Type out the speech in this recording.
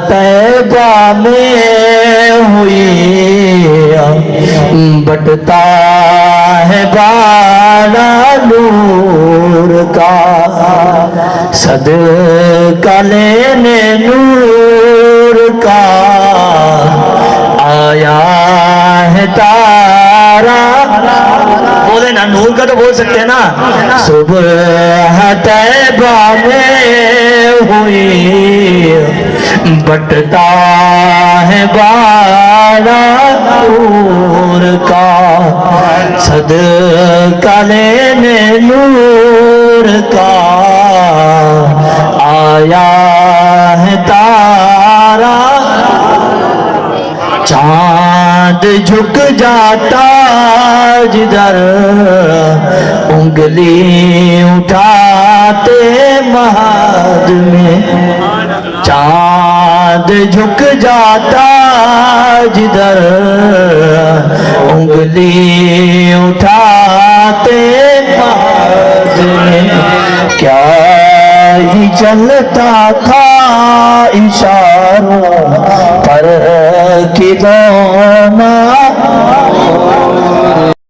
طیبہ میں ہوئی بٹتا ہے بالا نور کا صدقہ لینے نور کا آیا ہے تارا بولے نا نور کا تو بول سکتے ہیں نا صبح طیبہ میں ہوئی بٹتا ہے بالا نور کا صدقہ لینے نور کا آیا ہے تارا چاند جھک جاتا جدھر انگلی اٹھاتے مہد میں چاند جھک جاتا جدھر انگلی اٹھاتے مہد میں کیا ہی چلتا تھا اشاروں پر کی دو